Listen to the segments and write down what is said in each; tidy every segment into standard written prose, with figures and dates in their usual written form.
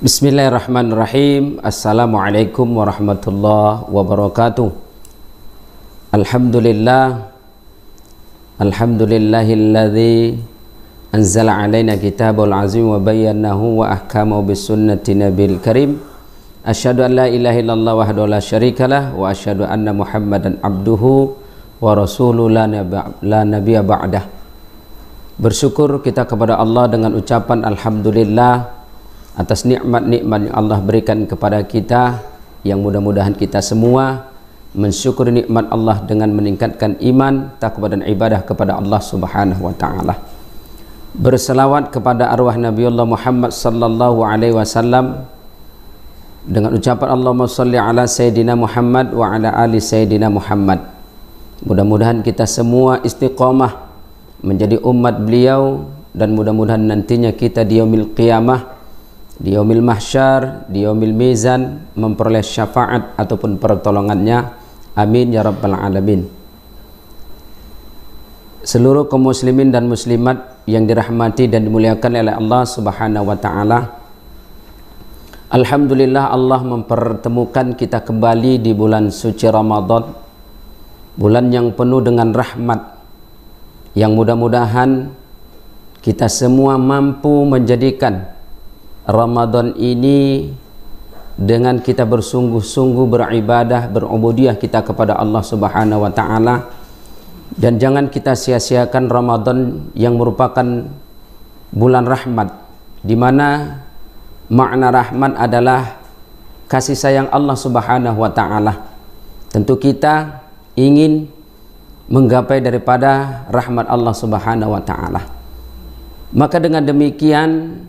Bismillahirrahmanirrahim. Assalamualaikum warahmatullahi wabarakatuh. Alhamdulillahilladzi anzala alaina kitabul azim wa bayyanahu wa ahkamahu bisunnati nabil karim. Asyhadu an la ilaha illallah wahdahu la syarikalah wa asyhadu anna muhammadan abduhu wa rasuluhu la nabiyya ba'dah. Bersyukur kita kepada Allah dengan ucapan alhamdulillah atas nikmat-nikmat yang Allah berikan kepada kita, yang mudah-mudahan kita semua mensyukuri nikmat Allah dengan meningkatkan iman, takwa dan ibadah kepada Allah Subhanahu wa taala. Berselawat kepada arwah Nabiullah Muhammad sallallahu alaihi wasallam dengan ucapan Allahumma shalli ala sayyidina Muhammad wa ala ali sayyidina Muhammad. Mudah-mudahan kita semua istiqomah menjadi umat beliau, dan mudah-mudahan nantinya kita di yaumil qiyamah, di yaumil mahsyar, di yaumil mizan memperoleh syafaat ataupun pertolongannya. Amin ya rabbal alamin. Seluruh kaum muslimin dan muslimat yang dirahmati dan dimuliakan oleh Allah Subhanahu wa taala, alhamdulillah Allah mempertemukan kita kembali di bulan suci Ramadan, bulan yang penuh dengan rahmat, yang mudah-mudahan kita semua mampu menjadikan Ramadan ini dengan kita bersungguh-sungguh beribadah, berubudiyah kita kepada Allah Subhanahu wa taala, dan jangan kita sia-siakan Ramadan yang merupakan bulan rahmat, di mana makna rahmat adalah kasih sayang Allah Subhanahu wa taala. Tentu kita ingin menggapai daripada rahmat Allah Subhanahu wa taala. Maka dengan demikian,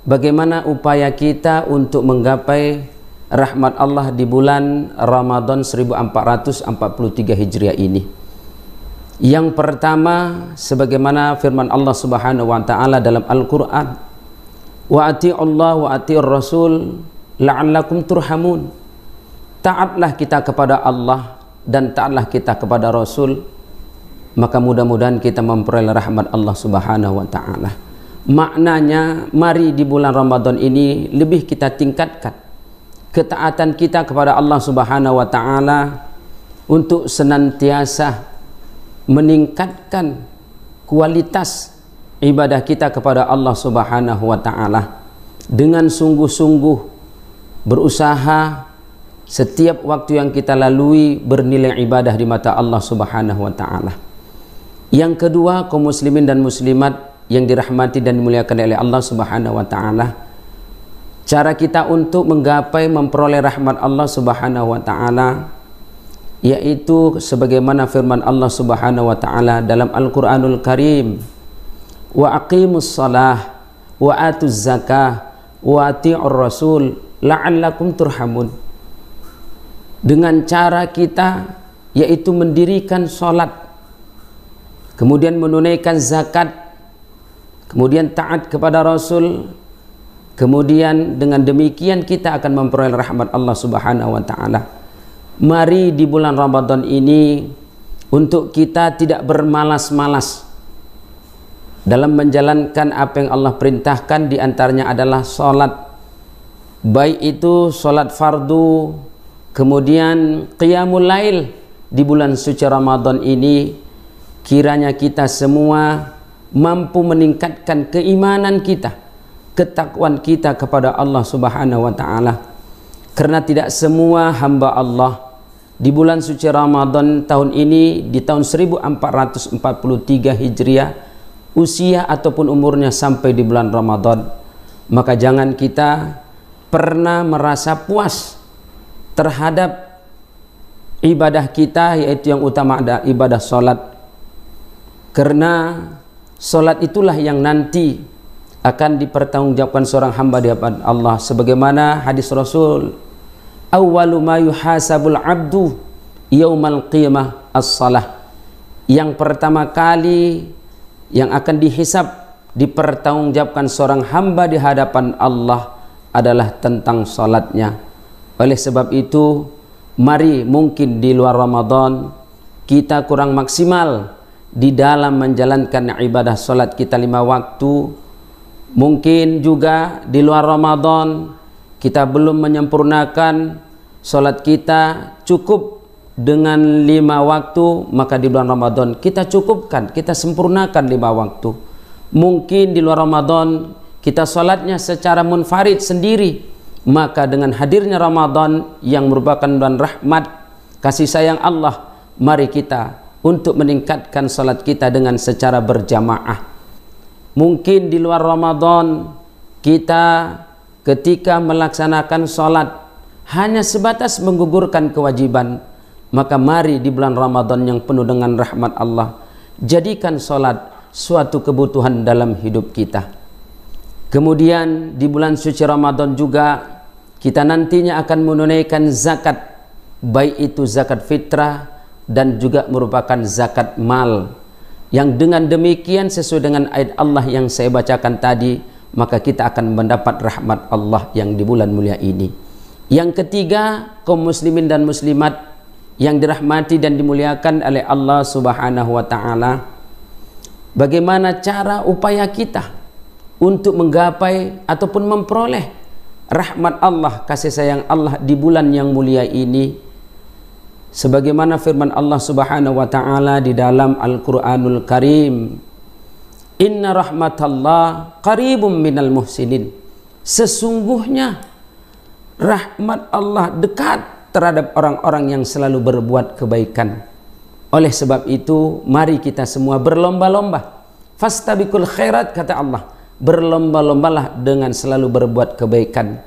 bagaimana upaya kita untuk menggapai rahmat Allah di bulan Ramadan 1443 Hijriah ini? Yang pertama, sebagaimana firman Allah Subhanahu wa taala dalam Al-Qur'an, wa ati'ullah wa ati'ur rasul la'allakum turhamun. Taatlah kita kepada Allah dan taatlah kita kepada Rasul, maka mudah-mudahan kita memperoleh rahmat Allah Subhanahu wa taala. Maknanya, mari di bulan Ramadan ini lebih kita tingkatkan ketaatan kita kepada Allah Subhanahu wa taala untuk senantiasa meningkatkan kualitas ibadah kita kepada Allah Subhanahu wa taala, dengan sungguh-sungguh berusaha setiap waktu yang kita lalui bernilai ibadah di mata Allah Subhanahu wa taala. Yang kedua, kaum muslimin dan muslimat yang dirahmati dan dimuliakan oleh Allah Subhanahu wa taala, cara kita untuk menggapai memperoleh rahmat Allah Subhanahu wa taala yaitu sebagaimana firman Allah Subhanahu wa taala dalam Al-Qur'anul Karim, wa aqimus shalah wa atuz zakah wa ati'ur rasul la'allakum turhamun. Dengan cara kita yaitu mendirikan sholat, kemudian menunaikan zakat, kemudian taat kepada Rasul, kemudian dengan demikian kita akan memperoleh rahmat Allah Subhanahu wa taala. Mari di bulan Ramadan ini untuk kita tidak bermalas-malas dalam menjalankan apa yang Allah perintahkan, di antaranya adalah sholat, baik itu sholat fardu, kemudian qiyamul lail di bulan suci Ramadan ini. Kiranya kita semua mampu meningkatkan keimanan kita, ketakwaan kita kepada Allah Subhanahu wa taala. Karena tidak semua hamba Allah di bulan suci Ramadan tahun ini, di tahun 1443 Hijriah, usia ataupun umurnya sampai di bulan Ramadan, maka jangan kita pernah merasa puas terhadap ibadah kita, yaitu yang utama ada ibadah sholat. Karena sholat itulah yang nanti akan dipertanggungjawabkan seorang hamba di hadapan Allah, sebagaimana hadis Rasul, awwalu ma yuhasabul abdu yaumal qiyamah as-salah. Yang pertama kali yang akan dihisab, dipertanggungjawabkan seorang hamba di hadapan Allah adalah tentang salatnya. Oleh sebab itu, mari mungkin di luar Ramadan kita kurang maksimal di dalam menjalankan ibadah salat kita 5 waktu, Mungkin juga di luar Ramadan kita belum menyempurnakan sholat kita cukup dengan 5 waktu, maka di bulan Ramadan kita cukupkan, kita sempurnakan 5 waktu. Mungkin di luar Ramadan kita sholatnya secara munfarid sendiri, maka dengan hadirnya Ramadan yang merupakan bulan rahmat, kasih sayang Allah, mari kita untuk meningkatkan sholat kita dengan secara berjamaah. Mungkin di luar Ramadan kita ketika melaksanakan sholat hanya sebatas menggugurkan kewajiban, maka mari di bulan Ramadan yang penuh dengan rahmat Allah, jadikan sholat suatu kebutuhan dalam hidup kita. Kemudian di bulan suci Ramadan juga kita nantinya akan menunaikan zakat, baik itu zakat fitrah dan juga merupakan zakat mal, yang dengan demikian sesuai dengan ayat Allah yang saya bacakan tadi, maka kita akan mendapat rahmat Allah yang di bulan mulia ini. Yang ketiga, kaum muslimin dan muslimat yang dirahmati dan dimuliakan oleh Allah Subhanahu wa taala, bagaimana cara upaya kita untuk menggapai ataupun memperoleh rahmat Allah, kasih sayang Allah di bulan yang mulia ini, sebagaimana firman Allah Subhanahu wa taala di dalam Al-Qur'anul Karim, inna rahmatallah qaribum minal muhsinin, sesungguhnya rahmat Allah dekat terhadap orang-orang yang selalu berbuat kebaikan. Oleh sebab itu mari kita semua berlomba-lomba, fastabiqul khairat, kata Allah, berlomba-lombalah dengan selalu berbuat kebaikan,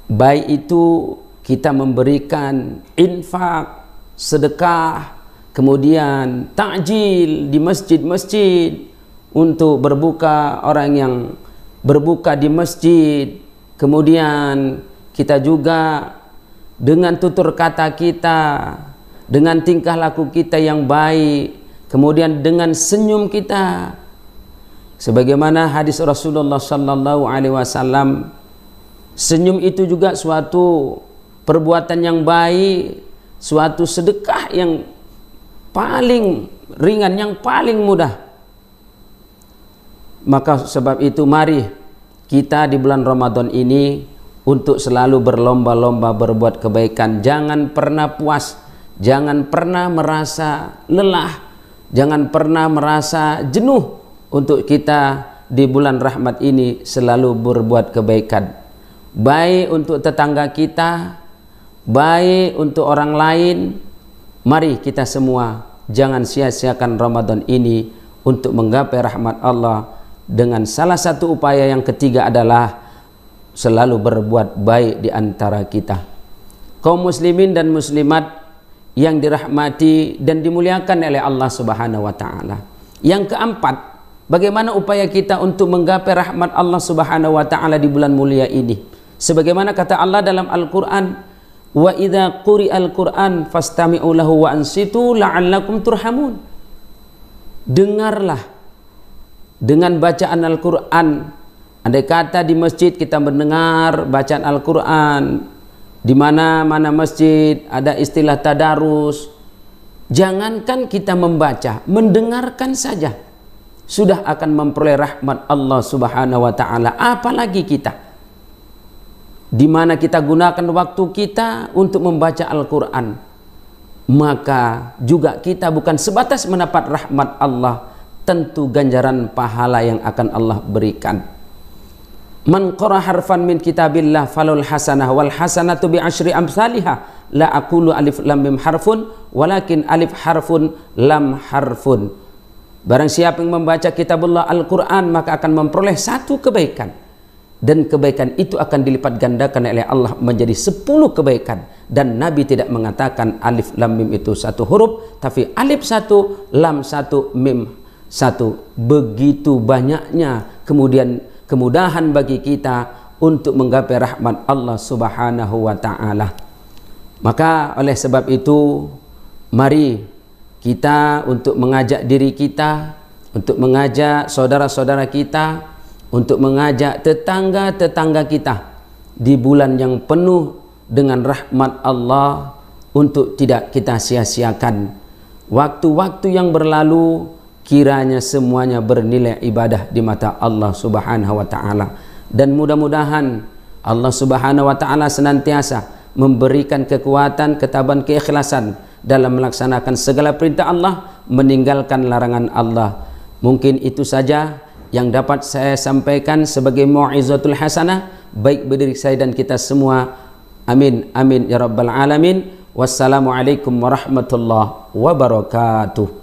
baik itu kita memberikan infak, sedekah, kemudian takjil di masjid-masjid untuk berbuka, orang yang berbuka di masjid. Kemudian kita juga dengan tutur kata kita, dengan tingkah laku kita yang baik, kemudian dengan senyum kita, sebagaimana hadis Rasulullah sallallahu alaihi wasallam, senyum itu juga suatu perbuatan yang baik, suatu sedekah yang paling ringan, yang paling mudah. Maka sebab itu mari kita di bulan Ramadan ini untuk selalu berlomba-lomba berbuat kebaikan. Jangan pernah puas, jangan pernah merasa lelah, jangan pernah merasa jenuh untuk kita di bulan rahmat ini selalu berbuat kebaikan, baik untuk tetangga kita, baik untuk orang lain. Mari kita semua jangan sia-siakan Ramadan ini untuk menggapai rahmat Allah, dengan salah satu upaya yang ketiga adalah selalu berbuat baik di antara kita. Kaum muslimin dan muslimat yang dirahmati dan dimuliakan oleh Allah Subhanahu wa taala. Yang keempat, bagaimana upaya kita untuk menggapai rahmat Allah Subhanahu wa taala di bulan mulia ini? Sebagaimana kata Allah dalam Al-Qur'an, wa idza quri'al Qur'an fastami'u lahu wa ansitu la'allakum turhamun. Dengarlah dengan bacaan Al-Qur'an. Andai kata di masjid kita mendengar bacaan Al-Qur'an, di mana-mana masjid ada istilah tadarus, jangankan kita membaca, mendengarkan saja sudah akan memperoleh rahmat Allah Subhanahu wa taala, apalagi kita di mana kita gunakan waktu kita untuk membaca Al-Qur'an, maka juga kita bukan sebatas mendapat rahmat Allah, tentu ganjaran pahala yang akan Allah berikan. Man qara harfan min kitabillah falul hasanah wal hasanatu bi asyri amsalihha, la aqulu alif lam mim harfun walakin alif harfun lam harfun. Barang siapa yang membaca kitabullah Al-Qur'an, maka akan memperoleh satu kebaikan, dan kebaikan itu akan dilipat gandakan oleh Allah menjadi 10 kebaikan. Dan Nabi tidak mengatakan alif lam mim itu satu huruf, tapi alif satu, lam satu, mim satu. Begitu banyaknya kemudian kemudahan bagi kita untuk menggapai rahmat Allah Subhanahu wa taala. Maka oleh sebab itu mari kita untuk mengajak diri kita, untuk mengajak saudara-saudara kita, untuk mengajak tetangga-tetangga kita di bulan yang penuh dengan rahmat Allah, untuk tidak kita sia-siakan waktu-waktu yang berlalu. kiranya semuanya bernilai ibadah di mata Allah Subhanahu wa taala, dan mudah-mudahan Allah Subhanahu wa taala senantiasa memberikan kekuatan, ketabahan, keikhlasan dalam melaksanakan segala perintah Allah, meninggalkan larangan Allah. Mungkin itu saja yang dapat saya sampaikan sebagai mau'izatul hasanah, baik bagi saya dan kita semua. Amin amin ya rabbal alamin. Wassalamualaikum warahmatullahi wabarakatuh.